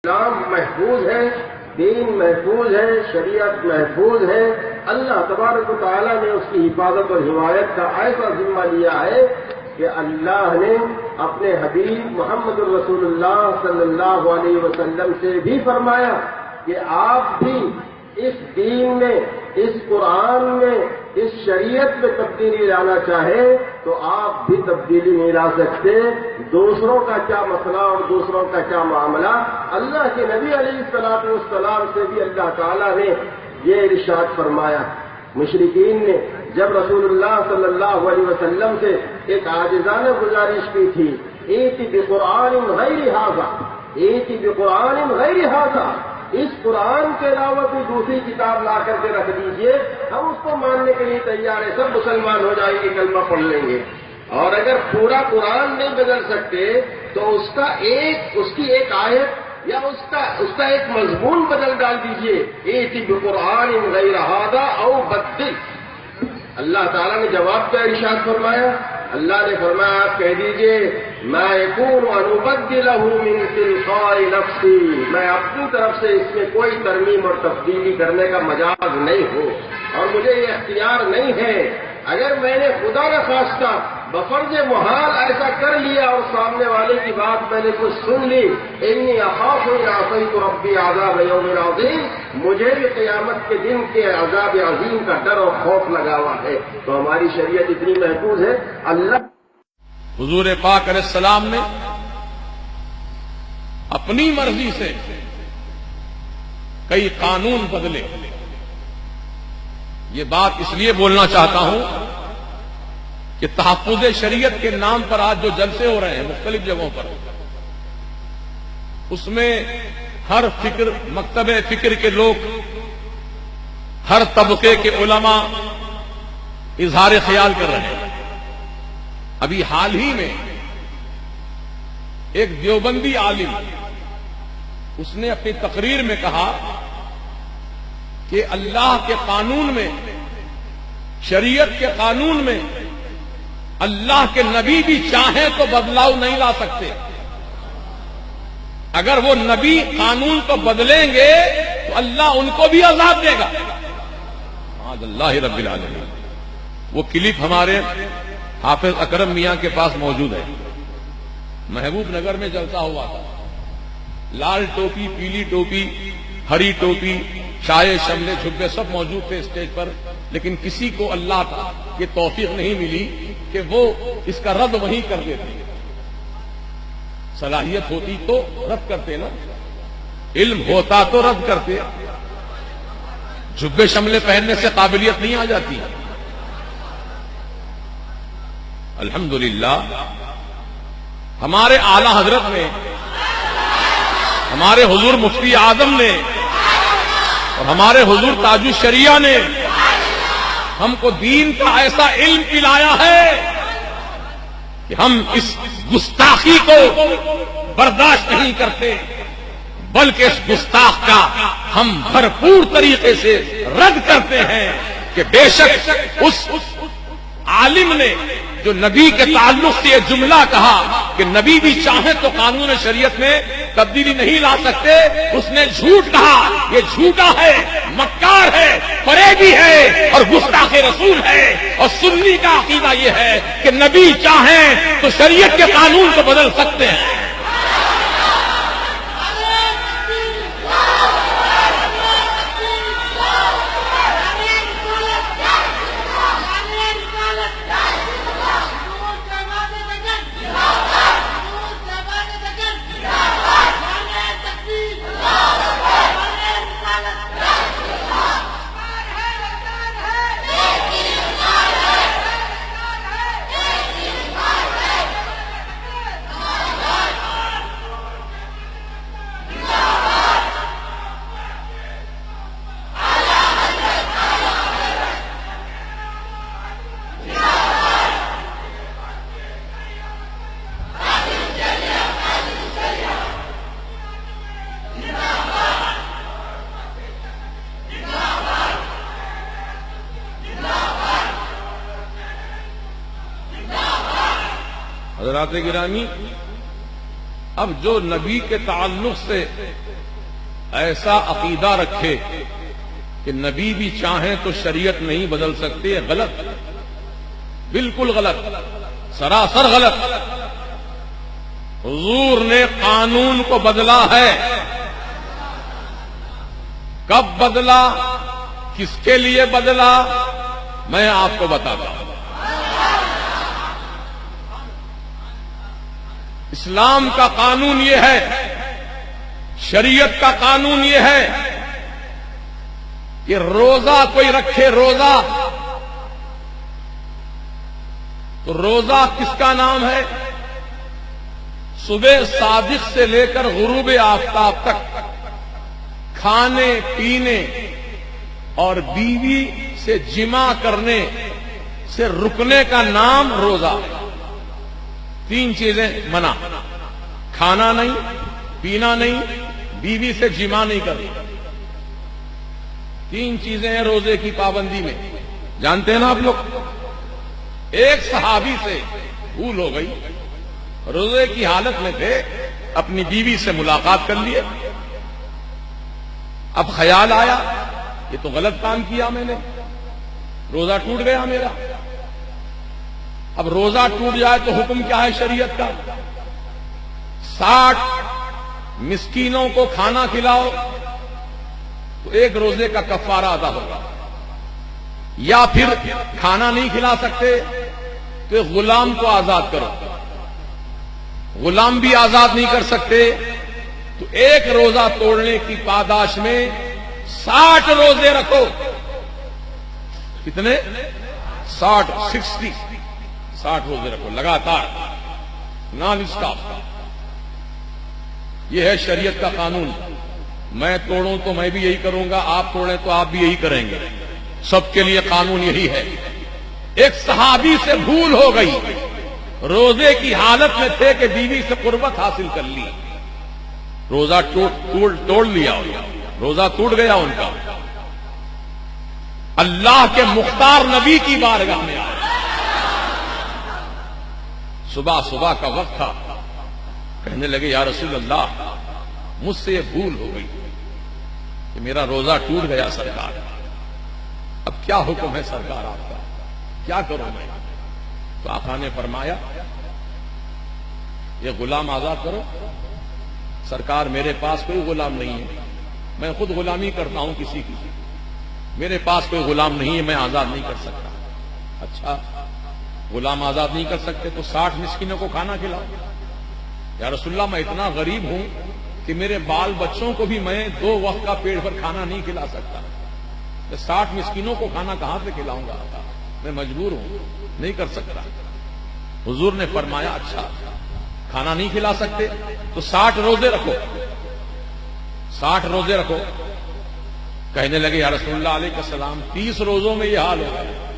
اسلام محفوظ ہے، دین محفوظ ہے، شریعت محفوظ ہے۔ اللہ تبارک و تعالیٰ نے اس کی حفاظت اور حمایت کا ایسا ذمہ لیا ہے کہ اللہ نے اپنے حبیب محمد الرسول اللہ صلی اللہ علیہ وسلم سے بھی فرمایا کہ آپ بھی اس دین میں، اس قرآن میں، اس شریعت میں تبدیلی لانا چاہیں تو آپ بھی تبدیلی نہیں لا سکتے۔ دوسروں کا کیا مسئلہ اور دوسروں کا کیا معاملہ، اللہ کے نبی علیہ الصلوۃ والسلام سے بھی اللہ تعالیٰ نے یہ ارشاد فرمایا۔ مشرکین نے جب رسول اللہ صلی اللہ علیہ وسلم سے ایک عاجزانہ گزارش کی تھی، ایتی بقرآن غیر ھذا، ایتی بقرآن غیر ھذا، اس قرآن کے علاوہ کوئی دوسری کتاب لا کر کے رکھ دیجئے، ہم اس کو ماننے کے لیے تیار ہیں، سب مسلمان ہو جائیں گے، کلمہ پڑھ لیں گے۔ اور اگر پورا قرآن نہیں بدل سکتے تو اس کی ایک آیت یا اس کا ایک مضمون بدل ڈال دیجئے، ایتی بقرآن غیر ھذا او بدل۔ اللہ تعالیٰ نے جواب کا ارشاد فرمایا، اللہ نے فرمایا آپ کہہ دیجئے ما یکون ان ابدلہ من تلقاء نفسی، میں اپنی طرف سے اس میں کوئی ترمیم اور تبدیلی کرنے کا مجاز نہیں ہوں اور مجھے یہ اختیار نہیں ہے۔ اگر میں نے خدا نخواستہ بفرض محال ایسا کر لیا اور سامنے والے کی بات میں نے کچھ سن لی، انی اخاف ان عصیت ربی عذاب یوم عظیم، مجھے بھی قیامت کے دن کے عذاب عظیم کا ڈر اور خوف لگا ہوا ہے۔ تو ہماری شریعت اتنی محفوظ ہے۔ اللہ حضور پاک علیہ السلام نے اپنی مرضی سے کئی قانون بدلے۔ یہ بات اس لیے بولنا چاہتا ہوں کہ تحفظ شریعت کے نام پر آج جو جلسے ہو رہے ہیں مختلف جگہوں پر، اس میں ہر مکتب فکر کے لوگ، ہر طبقے کے علماء اظہار خیال کر رہے ہیں۔ ابھی حال ہی میں ایک دیوبندی عالم، اس نے اپنی تقریر میں کہا کہ اللہ کے قانون میں، شریعت کے قانون میں اللہ کے نبی بھی چاہیں تو بدلاؤ نہیں لا سکتے۔ اگر وہ نبی قانون کو بدلیں گے تو اللہ ان کو بھی عذاب دے گا۔ سبحان اللہ رب العالمین۔ وہ کلپ ہمارے حافظ اکرم میاں کے پاس موجود ہے۔ محبوب نگر میں جلسہ ہوا تھا، لال ٹوپی، پیلی ٹوپی، ہری ٹوپی، شائے شملے جھبے سب موجود تھے اسٹیج پر، لیکن کسی کو اللہ کا یہ توفیق نہیں ملی کہ وہ اس کا رد وہیں کر دیتے۔ صلاحیت ہوتی تو رد کرتے نا، علم ہوتا تو رد کرتے۔ جھبے شملے پہننے سے قابلیت نہیں آ جاتی۔ الحمدللہ ہمارے اعلی حضرت نے، ہمارے حضور مفتی اعظم نے اور ہمارے حضور تاج الشریعہ نے ہم کو دین کا ایسا علم پلایا ہے کہ ہم اس گستاخی کو برداشت نہیں کرتے، بلکہ اس گستاخ کا ہم بھرپور طریقے سے رد کرتے ہیں کہ بے شک اس عالم نے جو نبی کے تعلق سے یہ جملہ کہا کہ نبی بھی چاہیں تو قانون شریعت میں تبدیلی نہیں لا سکتے، اس نے جھوٹ کہا، یہ جھوٹا ہے، مکار ہے، فریبی ہے اور گستاخ رسول ہے۔ اور سنی کا عقیدہ یہ ہے کہ نبی چاہیں تو شریعت کے قانون کو بدل سکتے ہیں۔ حضرات گرامی، اب جو نبی کے تعلق سے ایسا عقیدہ رکھے کہ نبی بھی چاہیں تو شریعت نہیں بدل سکتے، غلط، بالکل غلط، سراسر غلط۔ حضور نے قانون کو بدلا ہے، کب بدلا، کس کے لیے بدلا، میں آپ کو بتاتا ہوں۔ اسلام کا قانون یہ ہے، شریعت کا قانون یہ ہے کہ روزہ کوئی رکھے، روزہ تو روزہ کس کا نام ہے؟ صبح صادق سے لے کر غروب آفتاب تک کھانے پینے اور بیوی سے جمع کرنے سے رکنے کا نام روزہ۔ تین چیزیں منع، کھانا نہیں، پینا نہیں، بیوی سے جمع نہیں کرنی، تین چیزیں ہیں روزے کی پابندی میں، جانتے ہیں نا آپ لوگ۔ ایک صحابی سے بھول ہو گئی، روزے کی حالت میں تھے، اپنی بیوی سے ملاقات کر لیے، اب خیال آیا یہ تو غلط کام کیا میں نے، روزہ ٹوٹ گیا میرا۔ اب روزہ ٹوٹ جائے تو حکم کیا ہے شریعت کا؟ 60 مسکینوں کو کھانا کھلاؤ تو ایک روزے کا کفارہ ادا ہوگا، یا پھر کھانا نہیں کھلا سکتے تو ایک غلام کو آزاد کرو، غلام بھی آزاد نہیں کر سکتے تو ایک روزہ توڑنے کی پاداش میں 60 روزے رکھو۔ کتنے؟ 60 روزے رکھو لگاتار، نان اسٹاپ۔ یہ ہے شریعت کا قانون۔ میں توڑوں تو میں بھی یہی کروں گا، آپ توڑیں تو آپ بھی یہی کریں گے، سب کے لیے قانون یہی ہے۔ ایک صحابی سے بھول ہو گئی، روزے کی حالت میں تھے کہ بیوی سے قربت حاصل کر لی، روزہ توڑ لیا، روزہ ٹوٹ گیا ان کا۔ اللہ کے مختار نبی کی بارگاہ میں آئے، صبح کا وقت تھا، کہنے لگے یا رسول اللہ مجھ سے یہ بھول ہو گئی کہ میرا روزہ ٹوٹ گیا سرکار، اب کیا حکم ہے سرکار آپ کا، کیا کروں میں؟ تو آقا نے فرمایا یہ غلام آزاد کرو۔ سرکار میرے پاس کوئی غلام نہیں ہے، میں خود غلامی کرتا ہوں کسی کی، میرے پاس کوئی غلام نہیں ہے، میں آزاد نہیں کر سکتا۔ اچھا غلام آزاد نہیں کر سکتے تو 60 مسکینوں کو کھانا کھلاؤ۔ یا رسول اللہ میں اتنا غریب ہوں کہ میرے بال بچوں کو بھی میں 2 وقت کا پیٹ بھر کھانا نہیں کھلا سکتا، میں 60 مسکینوں کو کھانا کہاں سے کھلاؤں گا؟ میں مجبور ہوں، نہیں کر سکتا۔ حضور نے فرمایا اچھا کھانا نہیں کھلا سکتے تو 60 روزے رکھو، 60 روزے رکھو۔ کہنے لگے یا رسول اللہ علیہ السلام 30 روزوں میں یہ حال ہو گیا،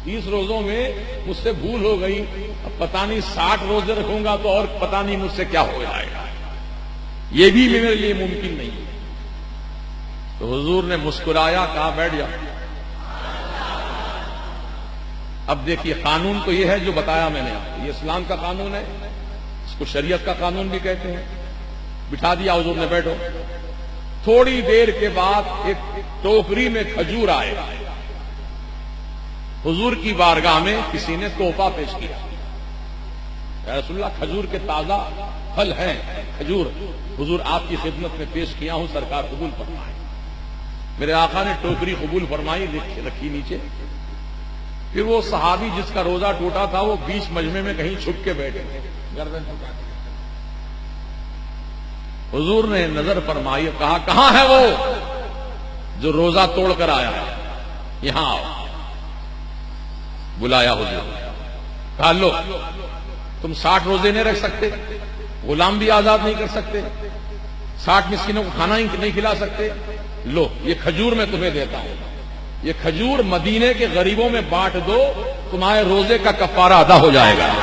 30 روزوں میں مجھ سے بھول ہو گئی، اب پتہ نہیں 60 روزے رکھوں گا تو اور پتہ نہیں مجھ سے کیا ہو جائے گا، یہ بھی میرے لیے ممکن نہیں ہے۔ تو حضور نے مسکرایا، کہا بیٹھ جاؤ۔ اب دیکھیے قانون تو یہ ہے جو بتایا میں نے، یہ اسلام کا قانون ہے، اس کو شریعت کا قانون بھی کہتے ہیں۔ بٹھا دیا حضور نے، بیٹھو۔ تھوڑی دیر کے بعد ایک ٹوکری میں کھجور آئے، حضور کی بارگاہ میں کسی نے تحفہ پیش کیا، یا رسول اللہ کھجور کے تازہ پھل ہیں، کھجور حضور آپ کی خدمت میں پیش کیا ہوں، سرکار قبول فرمائے۔ میرے آقا نے ٹوکری قبول فرمائی، رکھی نیچے۔ پھر وہ صحابی جس کا روزہ ٹوٹا تھا وہ بیچ مجمع میں کہیں چھپ کے بیٹھے، گردن جھکا کے۔ حضور نے نظر فرمائی، کہا کہاں ہے وہ جو روزہ توڑ کر آیا ہے؟ یہاں آؤ۔ بلایا حضور، کہا لو تم 60 روزے نہیں رکھ سکتے، غلام بھی آزاد نہیں کر سکتے، 60 مسکینوں کو کھانا ہی نہیں کھلا سکتے، لو یہ کھجور میں تمہیں دیتا ہوں، یہ کھجور مدینے کے غریبوں میں بانٹ دو، تمہارے روزے کا کفارہ ادا ہو جائے گا۔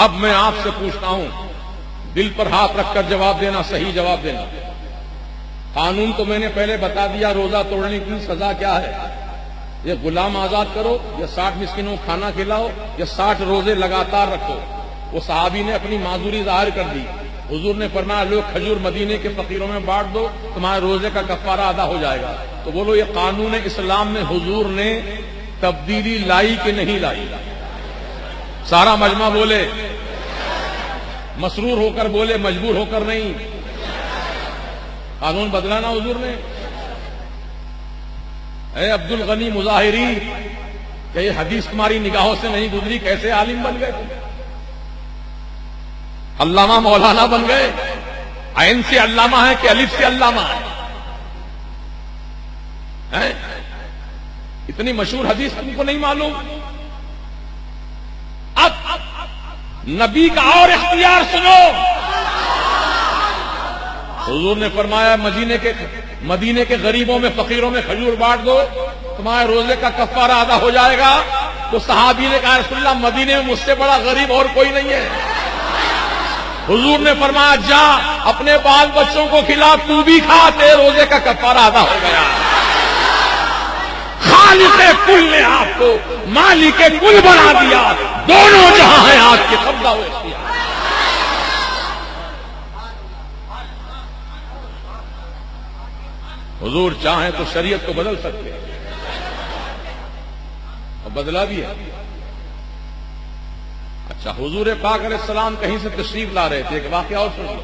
اب میں آپ سے پوچھتا ہوں، دل پر ہاتھ رکھ کر جواب دینا، صحیح جواب دینا۔ قانون تو میں نے پہلے بتا دیا، روزہ توڑنے کی سزا کیا ہے؟ یہ غلام آزاد کرو، یا 60 مسکینوں کو کھانا کھلاؤ، یا 60 روزے لگاتار رکھو۔ وہ صحابی نے اپنی معذوری ظاہر کر دی، حضور نے فرمایا لوگ کھجور مدینے کے فقیروں میں بانٹ دو، تمہارے روزے کا کفارہ ادا ہو جائے گا۔ تو بولو یہ قانون اسلام میں حضور نے تبدیلی لائی کہ نہیں لائی؟ سارا مجمع بولے، مسرور ہو کر بولے، مجبور ہو کر نہیں۔ قانون بدلا نا حضور نے۔ اے عبد الغنی مظاہری، کہ یہ حدیث تمہاری نگاہوں سے نہیں گزری، کیسے عالم بن گئے تم؟ علامہ مولانا بن گئے؟ عین سے علامہ ہے کہ الف سے علامہ ہے؟ اتنی مشہور حدیث تم کو نہیں معلوم؟ اب نبی کا اور اختیار سنو۔ حضور نے فرمایا مدینے کے غریبوں میں، فقیروں میں کھجور بانٹ دو، تمہارے روزے کا کفارہ ادا ہو جائے گا۔ تو صحابی نے کہا رسول اللہ مدینے میں مجھ سے بڑا غریب اور کوئی نہیں ہے۔ حضور نے فرمایا جا اپنے بال بچوں کو کھلا، تو بھی کھا، تیرے روزے کا کفارہ ادا ہو گیا۔ خالق کل نے آپ کو مالک کل بنا دیا، دونوں جہاں ہیں آپ کے قبضہ و اختیار۔ حضور چاہیں تو شریعت کو بدل سکتے ہیں، اور بدلا بھی ہے۔ اچھا، حضور پاک علیہ السلام کہیں سے تشریف لا رہے تھے، ایک واقعہ اور سن لو۔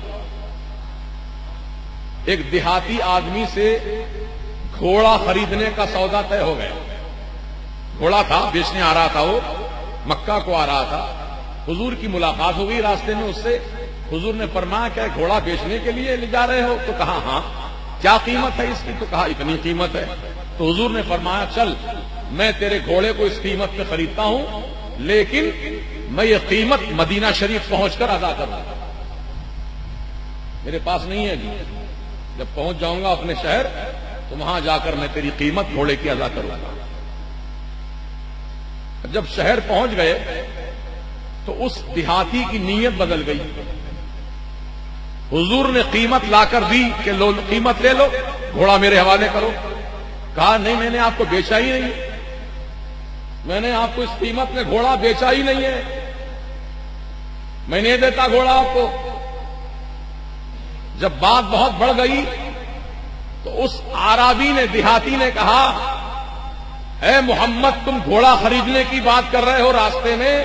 ایک دیہاتی آدمی سے گھوڑا خریدنے کا سودا طے ہو گیا۔ گھوڑا تھا، بیچنے آ رہا تھا، وہ مکہ کو آ رہا تھا۔ حضور کی ملاقات ہو گئی راستے میں اس سے۔ حضور نے فرمایا کیا گھوڑا بیچنے کے لیے لے جا رہے ہو؟ تو کہا ہاں۔ کیا قیمت ہے اس کی؟ تو کہا اتنی قیمت ہے۔ تو حضور نے فرمایا چل میں تیرے گھوڑے کو اس قیمت پہ خریدتا ہوں، لیکن میں یہ قیمت مدینہ شریف پہنچ کر ادا کروں گا، میرے پاس نہیں ہے جی۔ جب پہنچ جاؤں گا اپنے شہر تو وہاں جا کر میں تیری قیمت گھوڑے کی ادا کروں گا۔ جب شہر پہنچ گئے تو اس دیہاتی کی نیت بدل گئی۔ حضور نے قیمت لا کر دی کہ لو قیمت لے لو، گھوڑا میرے حوالے کرو۔ کہا نہیں، میں نے آپ کو بیچا ہی نہیں، میں نے آپ کو اس قیمت میں گھوڑا بیچا ہی نہیں ہے، میں نہیں دیتا گھوڑا آپ کو۔ جب بات بہت بڑھ گئی تو اس اعرابی نے، دیہاتی نے کہا اے محمد تم گھوڑا خریدنے کی بات کر رہے ہو راستے میں،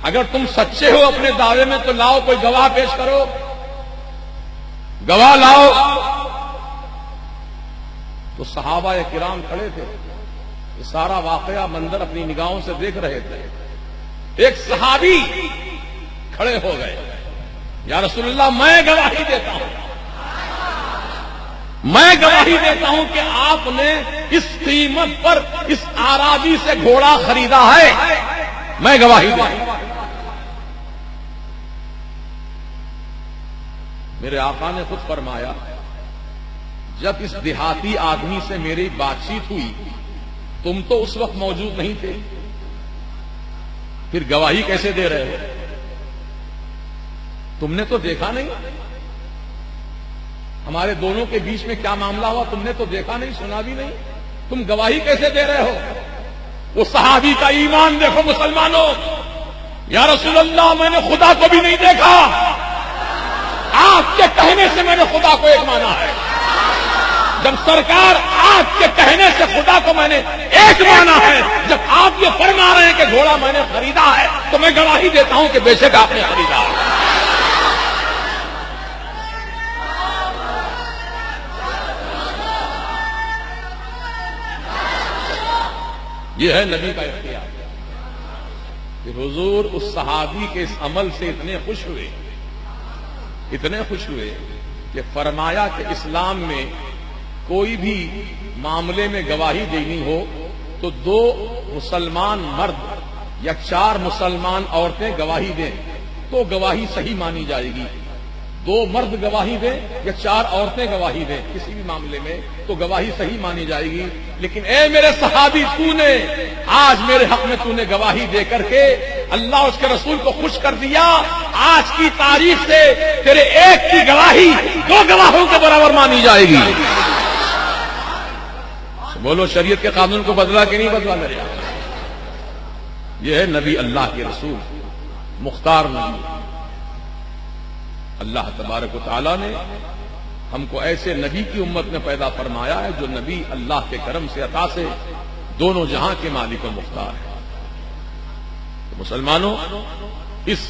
اگر تم سچے ہو اپنے دعوے میں تو لاؤ کوئی گواہ پیش کرو، گواہ لاؤ۔ تو صحابہ کرام کھڑے تھے، یہ سارا واقعہ منظر اپنی نگاہوں سے دیکھ رہے تھے۔ ایک صحابی کھڑے ہو گئے، یا رسول اللہ میں گواہی دیتا ہوں، میں گواہی دیتا ہوں کہ آپ نے اس قیمت پر اس اعرابی سے گھوڑا خریدا ہے، میں گواہی دیتا ہوں۔ میرے آقا نے خود فرمایا جب اس دیہاتی آدمی سے میری بات چیت ہوئی تم تو اس وقت موجود نہیں تھے، پھر گواہی کیسے دے رہے ہو؟ تم نے تو دیکھا نہیں ہمارے دونوں کے بیچ میں کیا معاملہ ہوا، تم نے تو دیکھا نہیں، سنا بھی نہیں، تم گواہی کیسے دے رہے ہو؟ وہ صحابی کا ایمان دیکھو مسلمانوں۔ یا رسول اللہ میں نے خدا کو بھی نہیں دیکھا، آپ کے کہنے سے میں نے خدا کو ایک مانا ہے۔ جب سرکار آپ کے کہنے سے خدا کو میں نے ایک مانا ہے، جب آپ یہ فرما رہے ہیں کہ گھوڑا میں نے خریدا ہے تو میں گواہی دیتا ہوں کہ بے شک آپ نے خریدا ہے۔ یہ ہے نبی کا اختیار۔ کہ حضور اس صحابی کے اس عمل سے اتنے خوش ہوئے کہ فرمایا کہ اسلام میں کوئی بھی معاملے میں گواہی دینی ہو تو 2 مسلمان مرد یا 4 مسلمان عورتیں گواہی دیں تو گواہی صحیح مانی جائے گی۔ 2 مرد گواہی دیں یا 4 عورتیں گواہی دیں کسی بھی معاملے میں تو گواہی صحیح مانی جائے گی. لیکن اے میرے صحابی، تو نے آج میرے حق میں تو نے گواہی دے کر کے اللہ اس کے رسول کو خوش کر دیا. آج کی تاریخ سے تیرے ایک کی گواہی 2 گواہوں کے برابر مانی جائے گی. بولو شریعت کے قانون کو بدلا کہ نہیں بدلا میرے؟ یہ ہے نبی اللہ کے رسول مختار نبی. اللہ تبارک و تعالیٰ نے ہم کو ایسے نبی کی امت میں پیدا فرمایا ہے جو نبی اللہ کے کرم سے عطا سے دونوں جہاں کے مالک و مختار ہے. مسلمانوں، اس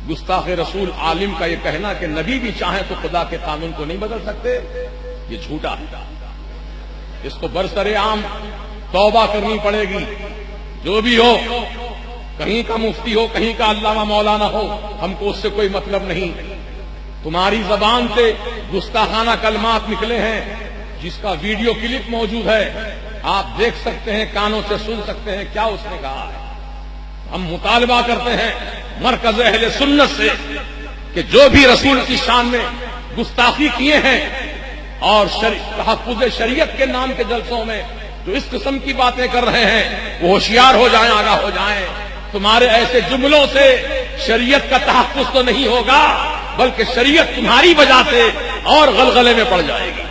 گستاخ رسول عالم کا یہ کہنا کہ نبی بھی چاہیں تو خدا کے قانون کو نہیں بدل سکتے، یہ جھوٹا ہے. اس کو برسر عام توبہ کرنی پڑے گی. جو بھی ہو، کہیں کا مفتی ہو، کہیں کا علامہ مولانا ہو، ہم کو اس سے کوئی مطلب نہیں. تمہاری زبان سے گستاخانہ کلمات نکلے ہیں جس کا ویڈیو کلپ موجود ہے، آپ دیکھ سکتے ہیں، کانوں سے سن سکتے ہیں کیا اس نے کہا ہے. ہم مطالبہ کرتے ہیں مرکز اہل سنت سے کہ جو بھی رسول کی شان میں گستاخی کیے ہیں اور تحفظ شریعت کے نام کے جلسوں میں جو اس قسم کی باتیں کر رہے ہیں وہ ہوشیار ہو جائیں، آگاہ ہو جائیں. تمہارے ایسے جملوں سے شریعت کا تحفظ تو نہیں ہوگا بلکہ شریعت تمہاری وجہ سے اور غلغلے میں پڑ جائے گی.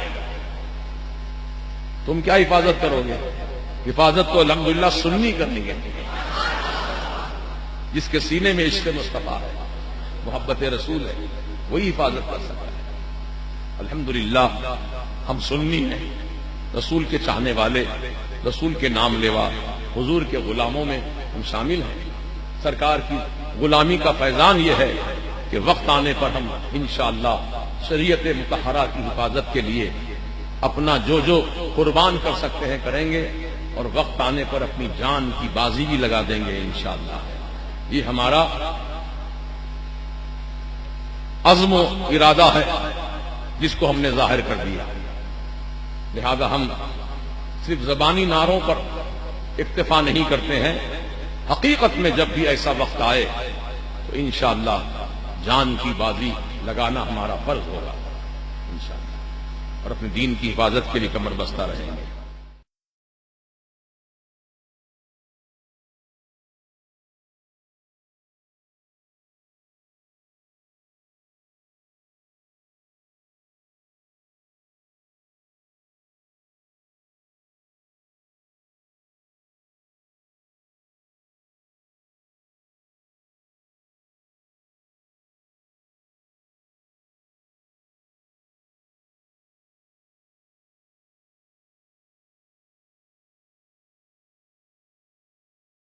تم کیا حفاظت کرو گے؟ حفاظت تو الحمدللہ سنی کرنی ہے. جس کے سینے میں عشق مصطفیٰ ہے، محبت رسول ہے، وہی حفاظت کر سکتا ہے. الحمدللہ ہم سنی ہیں، رسول کے چاہنے والے، رسول کے نام لیوا، حضور کے غلاموں میں ہم شامل ہیں. سرکار کی غلامی کا فیضان یہ ہے کہ وقت آنے پر ہم انشاءاللہ شریعت مطہرہ کی حفاظت کے لیے اپنا جو جو قربان کر سکتے ہیں کریں گے، اور وقت آنے پر اپنی جان کی بازی بھی لگا دیں گے انشاءاللہ. یہ ہمارا عزم و ارادہ ہے جس کو ہم نے ظاہر کر دیا. لہذا ہم صرف زبانی نعروں پر اکتفا نہیں کرتے ہیں. حقیقت میں جب بھی ایسا وقت آئے تو انشاءاللہ جان کی بازی لگانا ہمارا فرض ہوگا انشاءاللہ، اور اپنے دین کی حفاظت کے لیے کمر بستہ رہیں گے.